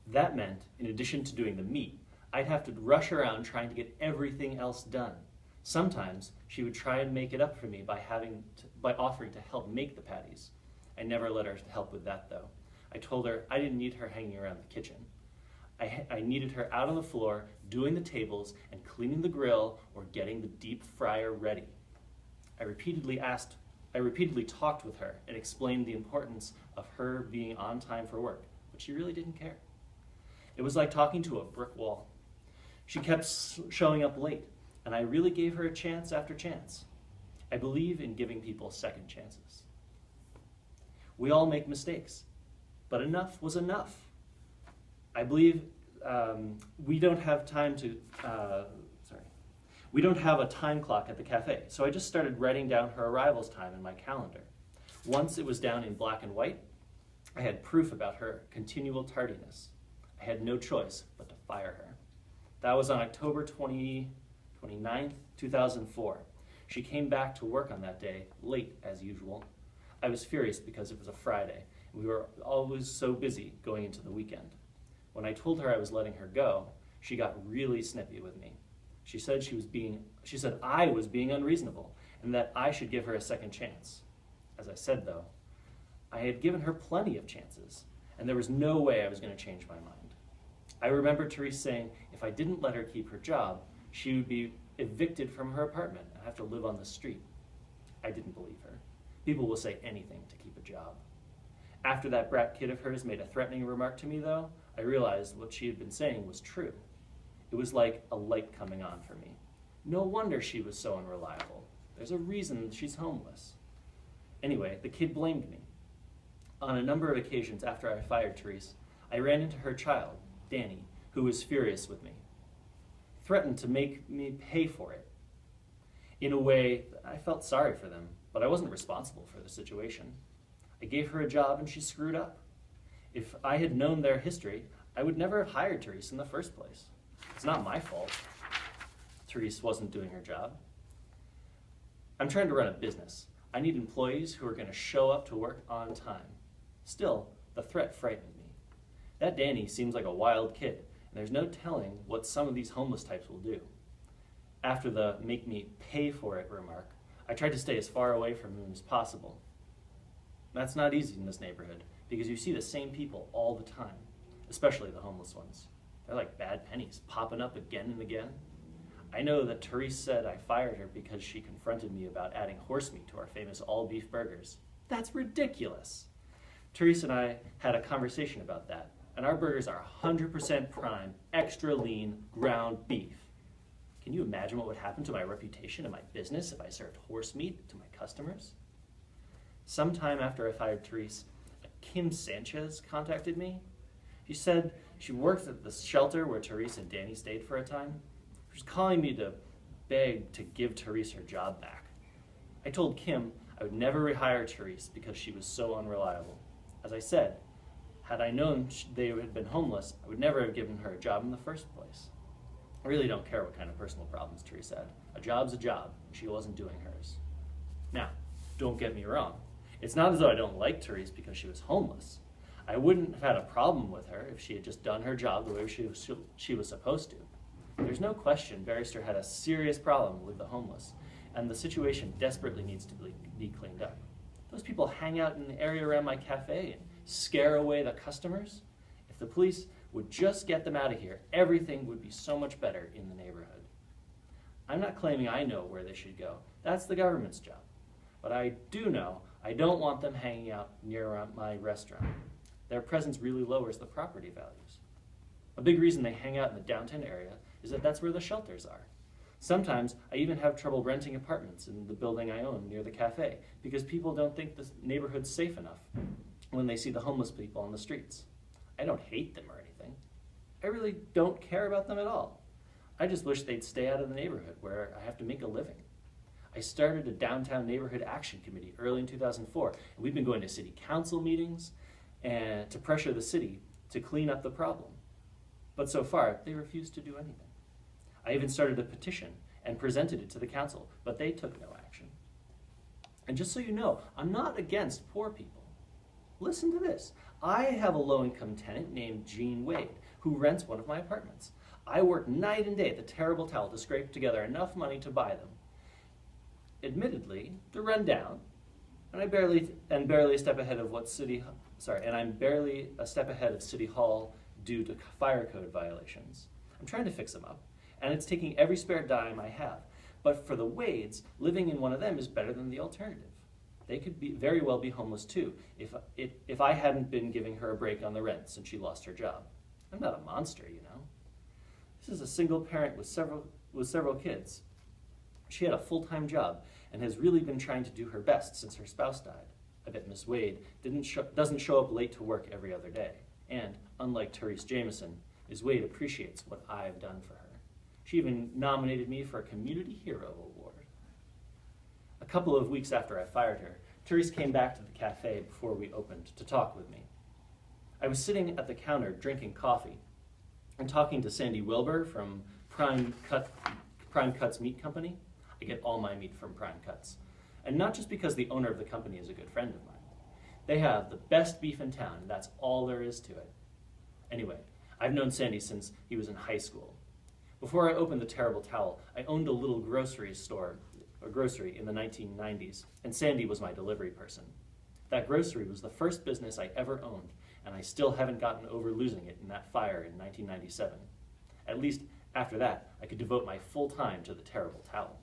That meant, in addition to doing the meat, I'd have to rush around trying to get everything else done. Sometimes she would try and make it up for me by offering to help make the patties. I never let her help with that though. I told her I didn't need her hanging around the kitchen. I needed her out on the floor, doing the tables and cleaning the grill or getting the deep fryer ready. I repeatedly talked with her and explained the importance of her being on time for work, but she really didn't care. It was like talking to a brick wall. She kept showing up late, and I really gave her a chance after chance. I believe in giving people second chances. We all make mistakes, but enough was enough. I believe we don't have a time clock at the cafe, so I just started writing down her arrivals time in my calendar. Once it was down in black and white, I had proof about her continual tardiness. I had no choice but to fire her. That was on October 29th, 2004. She came back to work on that day, late as usual. I was furious because it was a Friday, and we were always so busy going into the weekend. When I told her I was letting her go, she got really snippy with me. She said I was being unreasonable and that I should give her a second chance. As I said though, I had given her plenty of chances and there was no way I was going to change my mind. I remember Therese saying if I didn't let her keep her job, she would be evicted from her apartment and have to live on the street. I didn't believe her. People will say anything to keep a job. After that brat kid of hers made a threatening remark to me though, I realized what she had been saying was true. It was like a light coming on for me. No wonder she was so unreliable. There's a reason she's homeless. Anyway, the kid blamed me. On a number of occasions after I fired Therese, I ran into her child, Danny, who was furious with me. Threatened to make me pay for it. In a way, I felt sorry for them, but I wasn't responsible for the situation. I gave her a job and she screwed up. If I had known their history, I would never have hired Therese in the first place. It's not my fault. Therese wasn't doing her job. I'm trying to run a business. I need employees who are going to show up to work on time. Still, the threat frightened me. That Danny seems like a wild kid, and there's no telling what some of these homeless types will do. After the make me pay for it remark, I tried to stay as far away from him as possible. That's not easy in this neighborhood, because you see the same people all the time, especially the homeless ones. They're like bad pennies, popping up again and again. I know that Therese said I fired her because she confronted me about adding horse meat to our famous all-beef burgers. That's ridiculous. Therese and I had a conversation about that, and our burgers are 100% prime, extra lean, ground beef. Can you imagine what would happen to my reputation and my business if I served horse meat to my customers? Sometime after I fired Therese, Kim Sanchez contacted me. She said she works at the shelter where Therese and Danny stayed for a time. She was calling me to beg to give Therese her job back. I told Kim I would never rehire Therese because she was so unreliable. As I said, had I known they had been homeless, I would never have given her a job in the first place. I really don't care what kind of personal problems Therese had. A job's a job. She wasn't doing hers. Now, don't get me wrong. It's not as though I don't like Therese because she was homeless. I wouldn't have had a problem with her if she had just done her job the way she was supposed to. There's no question Barrister had a serious problem with the homeless, and the situation desperately needs to be cleaned up. Those people hang out in the area around my cafe and scare away the customers. If the police would just get them out of here, everything would be so much better in the neighborhood. I'm not claiming I know where they should go. That's the government's job. But I do know I don't want them hanging out near my restaurant. Their presence really lowers the property values. A big reason they hang out in the downtown area is that that's where the shelters are. Sometimes I even have trouble renting apartments in the building I own near the cafe because people don't think the neighborhood's safe enough when they see the homeless people on the streets. I don't hate them or anything. I really don't care about them at all. I just wish they'd stay out of the neighborhood where I have to make a living. I started a downtown neighborhood action committee early in 2004, and we've been going to city council meetings and to pressure the city to clean up the problem. But so far, they refuse to do anything. I even started a petition and presented it to the council, but they took no action. And just so you know, I'm not against poor people. Listen to this. I have a low-income tenant named Jean Wade who rents one of my apartments. I work night and day at the Terrible Towel to scrape together enough money to buy them. Admittedly, they're run down, and I'm barely a step ahead of City Hall due to fire code violations. I'm trying to fix them up, and it's taking every spare dime I have. But for the Wades, living in one of them is better than the alternative. They could very well be homeless too, if I hadn't been giving her a break on the rent since she lost her job. I'm not a monster, you know. This is a single parent with several kids. She had a full-time job and has really been trying to do her best since her spouse died. I bet Miss Wade doesn't show up late to work every other day. And, unlike Therese Jameson, Ms. Wade appreciates what I've done for her. She even nominated me for a Community Hero Award. A couple of weeks after I fired her, Therese came back to the cafe before we opened to talk with me. I was sitting at the counter drinking coffee and talking to Sandy Wilbur from Prime Cuts Meat Company. I get all my meat from Prime Cuts. And not just because the owner of the company is a good friend of mine. They have the best beef in town, and that's all there is to it. Anyway, I've known Sandy since he was in high school. Before I opened the Terrible Towel, I owned a little grocery in the 1990s, and Sandy was my delivery person. That grocery was the first business I ever owned, and I still haven't gotten over losing it in that fire in 1997. At least, after that, I could devote my full time to the Terrible Towel.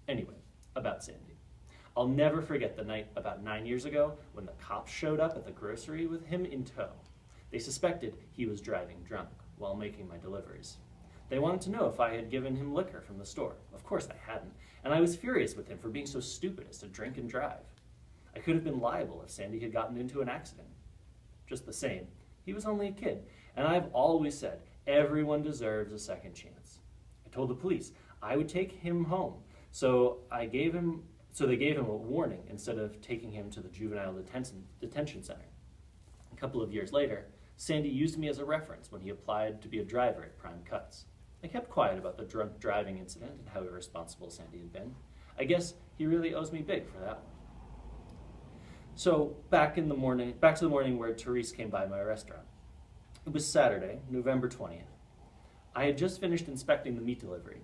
Anyway, about Sandy. I'll never forget the night about 9 years ago when the cops showed up at the grocery with him in tow. They suspected he was driving drunk while making my deliveries. They wanted to know if I had given him liquor from the store. Of course I hadn't, and I was furious with him for being so stupid as to drink and drive. I could have been liable if Sandy had gotten into an accident. Just the same, he was only a kid, and I've always said everyone deserves a second chance. I told the police I would take him home, so they gave him a warning instead of taking him to the juvenile detention center. A couple of years later, Sandy used me as a reference when he applied to be a driver at Prime Cuts. I kept quiet about the drunk driving incident and how irresponsible Sandy had been. I guess he really owes me big for that one. So back to the morning where Therese came by my restaurant. It was Saturday, November 20th. I had just finished inspecting the meat delivery.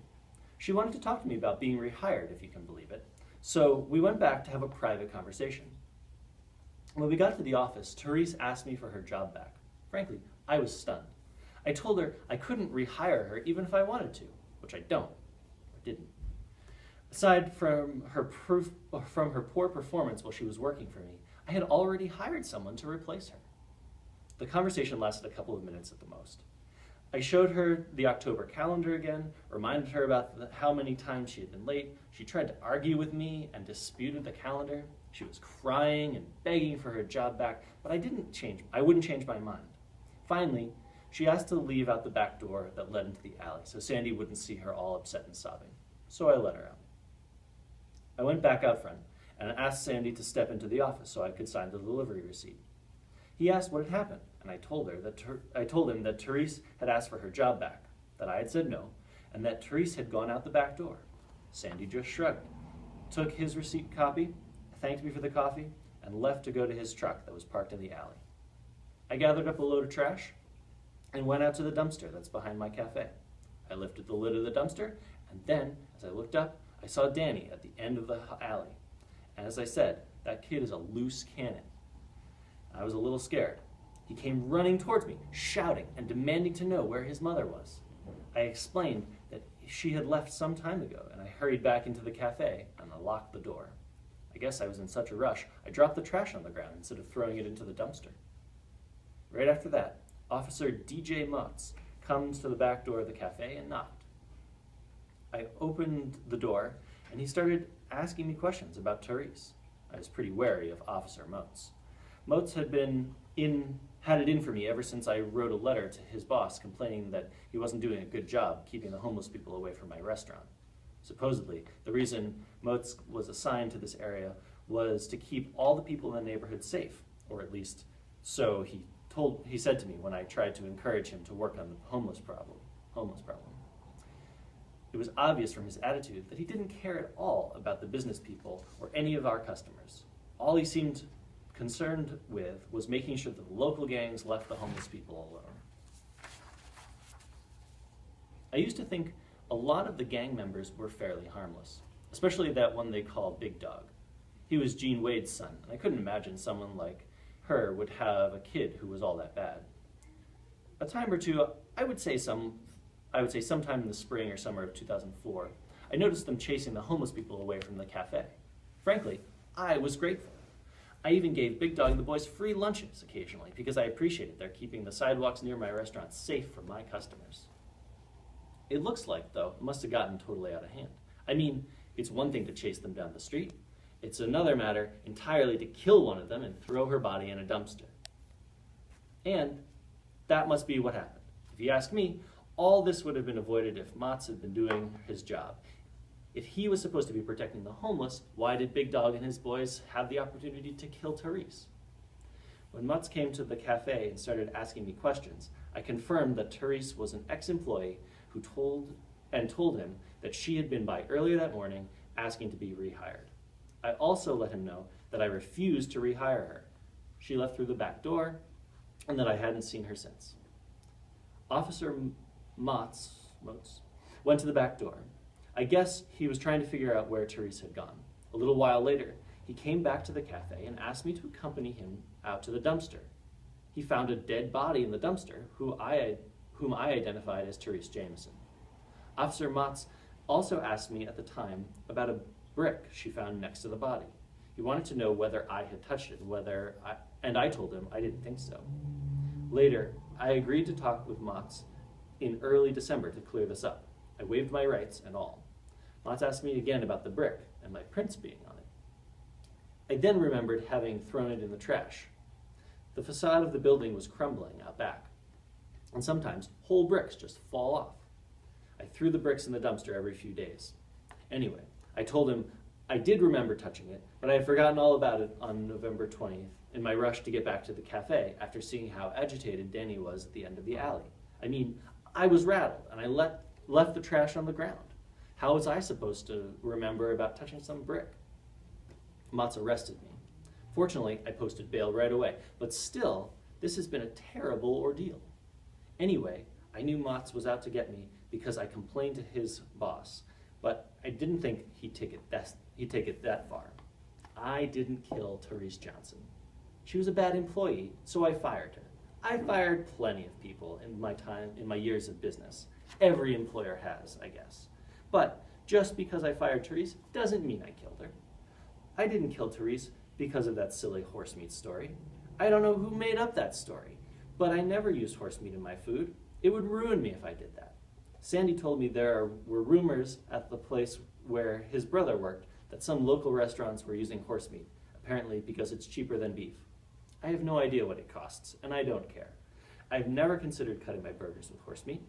She wanted to talk to me about being rehired, if you can believe it. So we went back to have a private conversation. When we got to the office, Therese asked me for her job back. Frankly, I was stunned. I told her I couldn't rehire her even if I wanted to, which I don't, or didn't. Aside from her poor performance while she was working for me, I had already hired someone to replace her. The conversation lasted a couple of minutes at the most. I showed her the October calendar again, reminded her about how many times she had been late. She tried to argue with me and disputed the calendar. She was crying and begging for her job back, but I wouldn't change my mind. Finally, she asked to leave out the back door that led into the alley so Sandy wouldn't see her all upset and sobbing. So I let her out. I went back out front and asked Sandy to step into the office so I could sign the delivery receipt. He asked what had happened, and I told him that Therese had asked for her job back, that I had said no, and that Therese had gone out the back door. Sandy just shrugged, took his receipt copy, thanked me for the coffee, and left to go to his truck that was parked in the alley. I gathered up a load of trash and went out to the dumpster that's behind my cafe. I lifted the lid of the dumpster, and then, as I looked up, I saw Danny at the end of the alley. And as I said, that kid is a loose cannon. I was a little scared. He came running towards me, shouting and demanding to know where his mother was. I explained that she had left some time ago, and I hurried back into the cafe and I locked the door. I guess I was in such a rush, I dropped the trash on the ground instead of throwing it into the dumpster. Right after that, Officer DJ Motz comes to the back door of the cafe and knocked. I opened the door, and he started asking me questions about Therese. I was pretty wary of Officer Motz. Motz had it in for me ever since I wrote a letter to his boss complaining that he wasn't doing a good job keeping the homeless people away from my restaurant. Supposedly, the reason Motz was assigned to this area was to keep all the people in the neighborhood safe, or at least so he said to me when I tried to encourage him to work on the homeless problem. It was obvious from his attitude that he didn't care at all about the business people or any of our customers. All he seemed concerned with was making sure that the local gangs left the homeless people alone. I used to think a lot of the gang members were fairly harmless, especially that one they call Big Dog. He was Gene Wade's son, and I couldn't imagine someone like her would have a kid who was all that bad. A time or two, I would say sometime in the spring or summer of 2004, I noticed them chasing the homeless people away from the cafe. Frankly, I was grateful. I even gave Big Dog and the boys free lunches occasionally because I appreciated their keeping the sidewalks near my restaurant safe for my customers. It looks like, though, it must have gotten totally out of hand. I mean, it's one thing to chase them down the street. It's another matter entirely to kill one of them and throw her body in a dumpster. And that must be what happened. If you ask me, all this would have been avoided if Mats had been doing his job. If he was supposed to be protecting the homeless, why did Big Dog and his boys have the opportunity to kill Therese? When Mats came to the cafe and started asking me questions, I confirmed that Therese was an ex-employee who told him that she had been by earlier that morning asking to be rehired. I also let him know that I refused to rehire her. She left through the back door, and that I hadn't seen her since. Officer Motz went to the back door. I guess he was trying to figure out where Therese had gone. A little while later, he came back to the cafe and asked me to accompany him out to the dumpster. He found a dead body in the dumpster, whom I identified as Therese Jameson. Officer Motz also asked me at the time about a brick she found next to the body. He wanted to know whether I had touched it, and I told him I didn't think so. Later, I agreed to talk with Motz in early December to clear this up. I waived my rights and all. Motz asked me again about the brick and my prints being on it. I then remembered having thrown it in the trash. The facade of the building was crumbling out back, and sometimes whole bricks just fall off. I threw the bricks in the dumpster every few days. Anyway, I told him I did remember touching it, but I had forgotten all about it on November 20th in my rush to get back to the cafe after seeing how agitated Danny was at the end of the alley. I mean, I was rattled, and I left the trash on the ground. How was I supposed to remember about touching some brick? Motz arrested me. Fortunately, I posted bail right away, but still, this has been a terrible ordeal. Anyway, I knew Motz was out to get me because I complained to his boss, but I didn't think he'd take it that far. I didn't kill Therese Johnson. She was a bad employee, so I fired her. I fired plenty of people in my years of business. Every employer has, I guess. But just because I fired Therese doesn't mean I killed her. I didn't kill Therese because of that silly horse meat story. I don't know who made up that story, but I never used horse meat in my food. It would ruin me if I did that. Sandy told me there were rumors at the place where his brother worked that some local restaurants were using horse meat, apparently because it's cheaper than beef. I have no idea what it costs, and I don't care. I've never considered cutting my burgers with horse meat.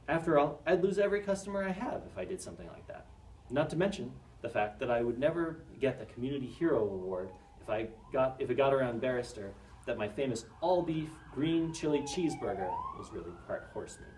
After all, I'd lose every customer I have if I did something like that. Not to mention the fact that I would never get the Community Hero Award if it got around Barrister that my famous all-beef green chili cheeseburger was really part horse meat.